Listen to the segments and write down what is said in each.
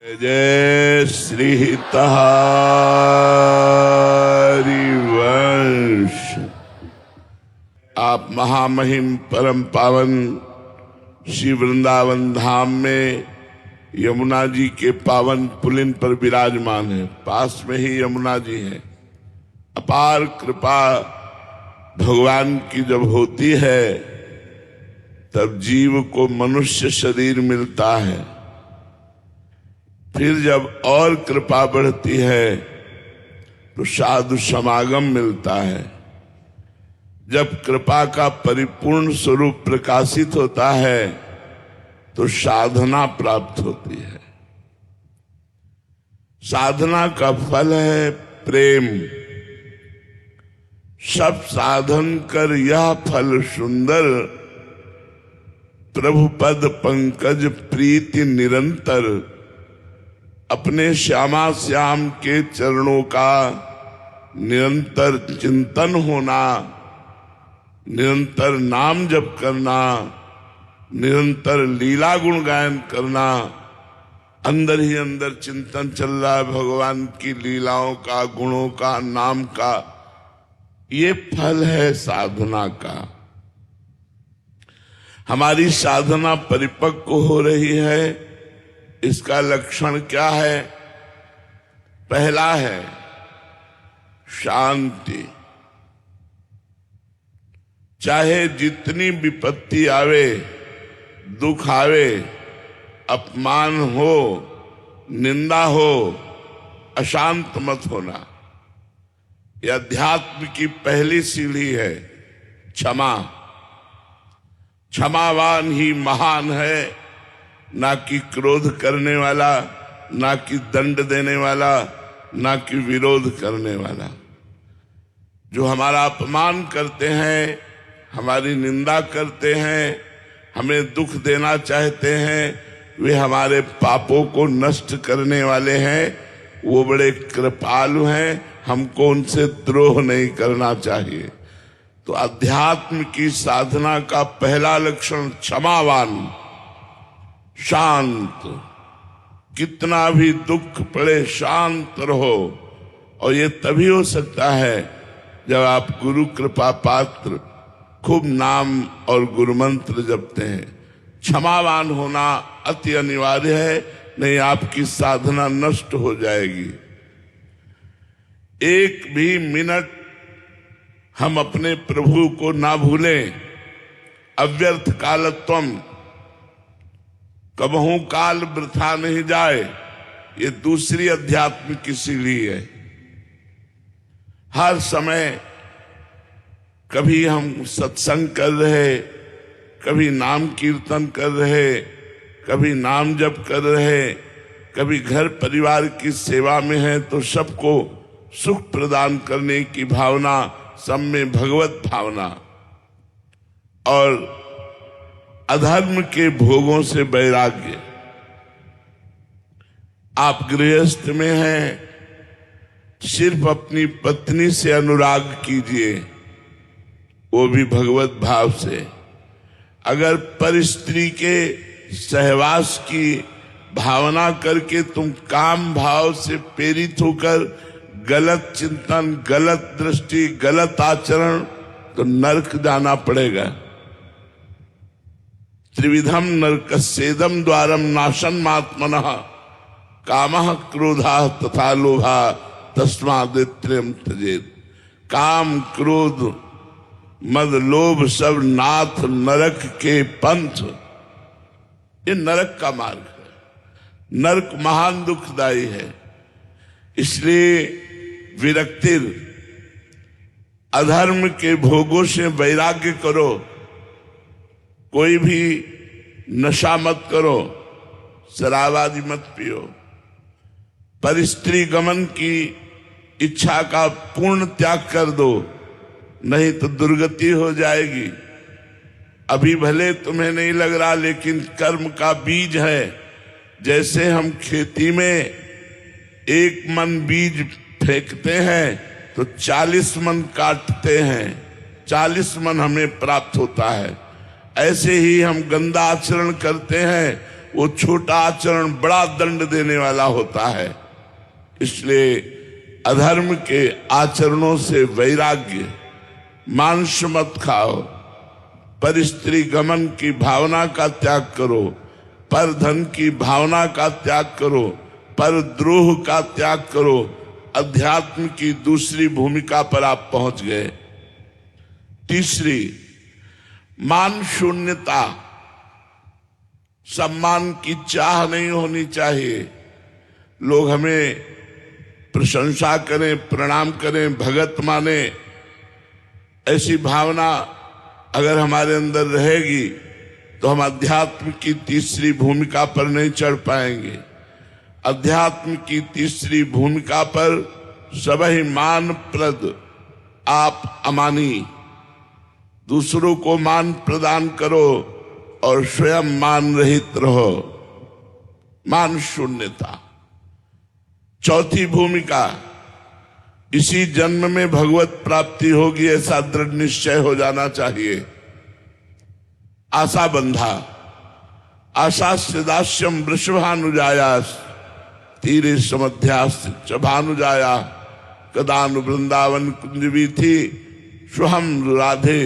जय श्री हरिवंश। आप महामहिम परम पावन श्री वृंदावन धाम में यमुना जी के पावन पुलिन पर विराजमान है। पास में ही यमुना जी है। अपार कृपा भगवान की जब होती है तब जीव को मनुष्य शरीर मिलता है। फिर जब और कृपा बढ़ती है तो साधु समागम मिलता है। जब कृपा का परिपूर्ण स्वरूप प्रकाशित होता है तो साधना प्राप्त होती है। साधना का फल है प्रेम। सब साधन कर यह फल सुंदर, प्रभु पद पंकज प्रीति निरंतर। अपने श्यामा श्याम के चरणों का निरंतर चिंतन होना, निरंतर नाम जप करना, निरंतर लीला गुण गायन करना। अंदर ही अंदर चिंतन चल रहा है भगवान की लीलाओं का, गुणों का, नाम का। ये फल है साधना का। हमारी साधना परिपक्व हो रही है। इसका लक्षण क्या है? पहला है शांति। चाहे जितनी विपत्ति आवे, दुख आवे, अपमान हो, निंदा हो, अशांत मत होना। यह अध्यात्म की पहली सीढ़ी है। क्षमा। क्षमावान ही महान है, ना कि क्रोध करने वाला, ना कि दंड देने वाला, ना कि विरोध करने वाला। जो हमारा अपमान करते हैं, हमारी निंदा करते हैं, हमें दुख देना चाहते हैं, वे हमारे पापों को नष्ट करने वाले हैं। वो बड़े कृपालु हैं। हमको उनसे द्रोह नहीं करना चाहिए। तो अध्यात्म की साधना का पहला लक्षण क्षमावान, शांत। कितना भी दुख पड़े शांत रहो। और ये तभी हो सकता है जब आप गुरु कृपा पात्र खूब नाम और गुरु मंत्र जपते हैं। क्षमावान होना अति अनिवार्य है, नहीं आपकी साधना नष्ट हो जाएगी। एक भी मिनट हम अपने प्रभु को ना भूलें। अव्यर्थ कालत्वम, कबहू काल वृथा नहीं जाए। ये दूसरी अध्यात्म की सीढ़ी है। हर समय कभी हम सत्संग कर रहे, कभी नाम कीर्तन कर रहे, कभी नाम जप कर रहे, कभी घर परिवार की सेवा में है तो सबको सुख प्रदान करने की भावना, सब में भगवत भावना। और अधर्म के भोगों से वैराग्य। आप गृहस्थ में हैं, सिर्फ अपनी पत्नी से अनुराग कीजिए, वो भी भगवत भाव से। अगर परस्त्री के सहवास की भावना करके तुम काम भाव से प्रेरित होकर गलत चिंतन, गलत दृष्टि, गलत आचरण, तो नरक जाना पड़ेगा। त्रिविधम नरकस्येदम द्वारम नाशनमात्मनः कामः क्रोधः तथा लोभः तस्माद्त्रयम् त्यजेत्। काम, क्रोध, मद, लोभ सब नाथ नरक के पंथ। ये नरक का मार्ग है। नरक महान दुखदायी है। इसलिए विरक्तिर, अधर्म के भोगों से वैराग्य करो। कोई भी नशा मत करो, शराब आदि मत पियो। परस्त्री गमन की इच्छा का पूर्ण त्याग कर दो, नहीं तो दुर्गति हो जाएगी। अभी भले तुम्हें नहीं लग रहा, लेकिन कर्म का बीज है। जैसे हम खेती में 1 मन बीज फेंकते हैं तो 40 मन काटते हैं, 40 मन हमें प्राप्त होता है। ऐसे ही हम गंदा आचरण करते हैं वो छोटा आचरण बड़ा दंड देने वाला होता है। इसलिए अधर्म के आचरणों से वैराग्य, मांस मत खाओ, पर स्त्री गमन की भावना का त्याग करो, पर धन की भावना का त्याग करो, पर द्रोह का त्याग करो। अध्यात्म की दूसरी भूमिका पर आप पहुंच गए। तीसरी, मान शून्यता। सम्मान की चाह नहीं होनी चाहिए। लोग हमें प्रशंसा करें, प्रणाम करें, भगत माने, ऐसी भावना अगर हमारे अंदर रहेगी तो हम अध्यात्म की तीसरी भूमिका पर नहीं चढ़ पाएंगे। अध्यात्म की तीसरी भूमिका पर सबहि मान प्रद आप अमानी। दूसरों को मान प्रदान करो और स्वयं मान रहित रहो। मान शून्यता। चौथी भूमिका, इसी जन्म में भगवत प्राप्ति होगी ऐसा दृढ़ निश्चय हो जाना चाहिए। आशा बंधा। आशा से दास्यम वृषभानुजायास तीरे समध्यास च भानुजाया कदानु वृंदावन कुंजवी थी स्वहम राधे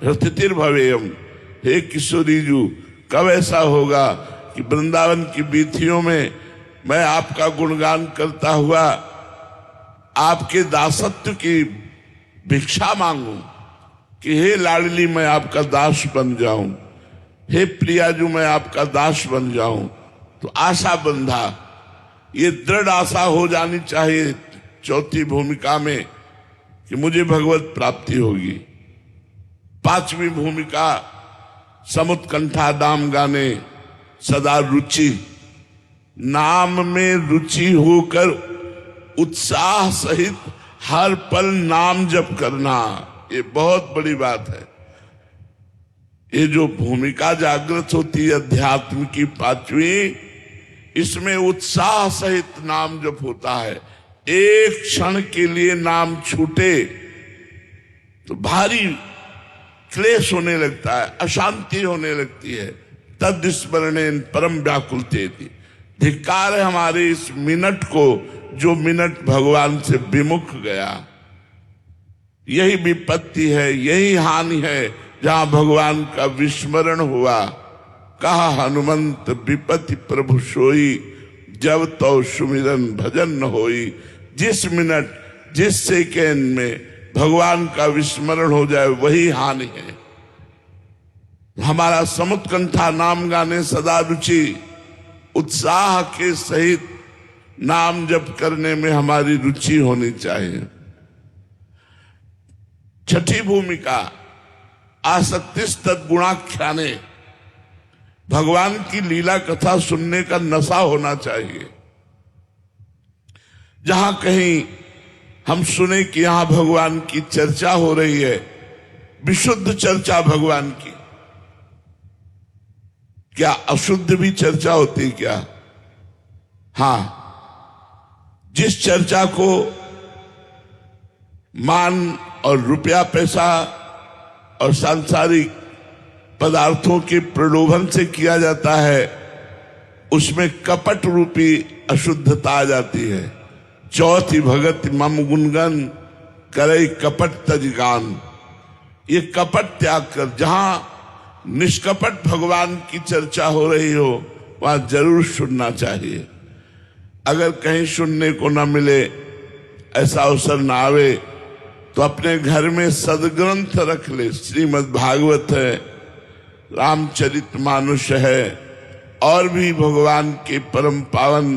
रथितिर्भवेयम। हे किशोरीजू, कब ऐसा होगा कि वृंदावन की बीथियों में मैं आपका गुणगान करता हुआ आपके दासत्व की भिक्षा मांगू कि हे लाडली मैं आपका दास बन जाऊं, हे प्रियाजू मैं आपका दास बन जाऊं। तो आशा बंधा, ये दृढ़ आशा हो जानी चाहिए चौथी भूमिका में कि मुझे भगवत प्राप्ति होगी। पांचवी भूमिका, समुत्कंठा नाम गाने सदा रुचि। नाम में रुचि होकर उत्साह सहित हर पल नाम जप करना, ये बहुत बड़ी बात है। ये जो भूमिका जागृत होती है अध्यात्म की पांचवी, इसमें उत्साह सहित नाम जप होता है। एक क्षण के लिए नाम छूटे तो भारी क्लेश होने लगता है, अशांति होने लगती है। तद स्मरणेन परम व्याकुलते थी। धिक्कार है हमारे इस मिनट को जो मिनट भगवान से विमुख गया। यही विपत्ति है, यही हानि है जहां भगवान का विस्मरण हुआ। कहा हनुमंत विपत्ति प्रभु सोई, जब तो सुमिरन भजन न होई। जिस मिनट, जिस सेकेंड में भगवान का विस्मरण हो जाए वही हानि है। हमारा समुत्कंठा नाम गाने सदा रुचि, उत्साह के सहित नाम जप करने में हमारी रुचि होनी चाहिए। छठी भूमिका, आसक्तिस तद्गुणाख्याने। भगवान की लीला कथा सुनने का नशा होना चाहिए। जहां कहीं हम सुने कि यहां भगवान की चर्चा हो रही है, विशुद्ध चर्चा भगवान की, क्या अशुद्ध भी चर्चा होती क्या? हां, जिस चर्चा को मान और रुपया पैसा और सांसारिक पदार्थों के प्रलोभन से किया जाता है, उसमें कपट रूपी अशुद्धता आ जाती है। चौथी भगत मम गुणगन करे कपट तजगान। ये कपट त्याग कर जहां निष्कपट भगवान की चर्चा हो रही हो वहां जरूर सुनना चाहिए। अगर कहीं सुनने को न मिले, ऐसा अवसर न आवे, तो अपने घर में सदग्रंथ रख ले। श्रीमद् भागवत है, रामचरितमानस है, और भी भगवान के परम पावन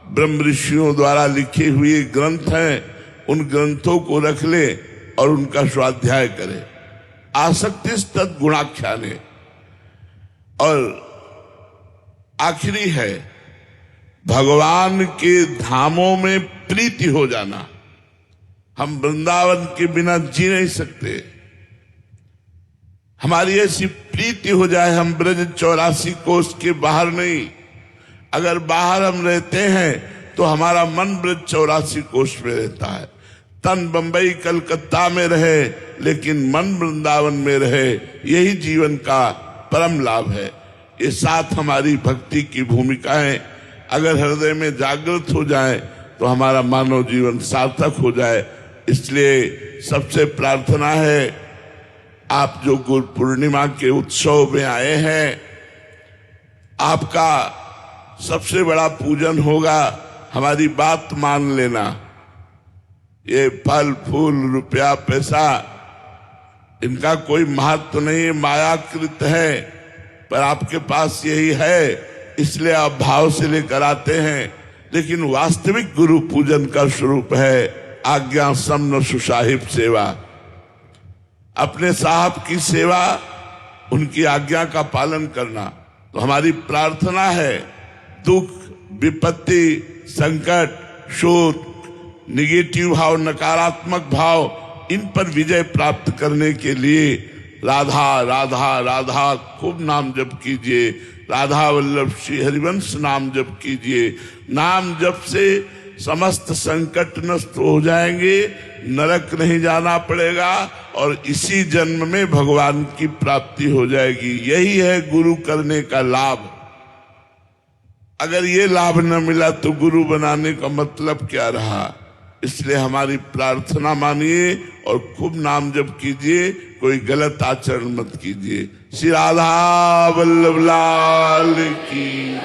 ब्रह्म ऋषियों द्वारा लिखे हुए ग्रंथ हैं। उन ग्रंथों को रख ले और उनका स्वाध्याय करे। आसक्ति तत् गुणाख्याने। और आखिरी है भगवान के धामों में प्रीति हो जाना। हम वृंदावन के बिना जी नहीं सकते। हमारी ऐसी प्रीति हो जाए, हम ब्रज 84 कोस के बाहर नहीं। अगर बाहर हम रहते हैं तो हमारा मन ब्रज 84 कोस में रहता है। तन बंबई कलकत्ता में रहे लेकिन मन वृंदावन में रहे, यही जीवन का परम लाभ है। ये 7 हमारी भक्ति की भूमिकाएं अगर हृदय में जागृत हो जाए तो हमारा मानव जीवन सार्थक हो जाए। इसलिए सबसे प्रार्थना है, आप जो गुरु पूर्णिमा के उत्सव में आए हैं, आपका सबसे बड़ा पूजन होगा, हमारी बात मान लेना। ये फल फूल रुपया पैसा इनका कोई महत्व नहीं है, मायाकृत है, पर आपके पास यही है इसलिए आप भाव से लेकर आते हैं। लेकिन वास्तविक गुरु पूजन का स्वरूप है आज्ञा सम्न सुसाहिब सेवा, अपने साहब की सेवा, उनकी आज्ञा का पालन करना। तो हमारी प्रार्थना है, दुख विपत्ति संकट शोध निगेटिव भाव नकारात्मक भाव इन पर विजय प्राप्त करने के लिए राधा राधा राधा खूब नाम जप कीजिए, राधा वल्लभ श्री हरिवंश नाम जप कीजिए। नाम जप से समस्त संकट नष्ट हो जाएंगे, नरक नहीं जाना पड़ेगा और इसी जन्म में भगवान की प्राप्ति हो जाएगी। यही है गुरु करने का लाभ। अगर ये लाभ न मिला तो गुरु बनाने का मतलब क्या रहा। इसलिए हमारी प्रार्थना मानिए और खूब नाम जप कीजिए, कोई गलत आचरण मत कीजिए। श्री राधा वल्लभ लाल की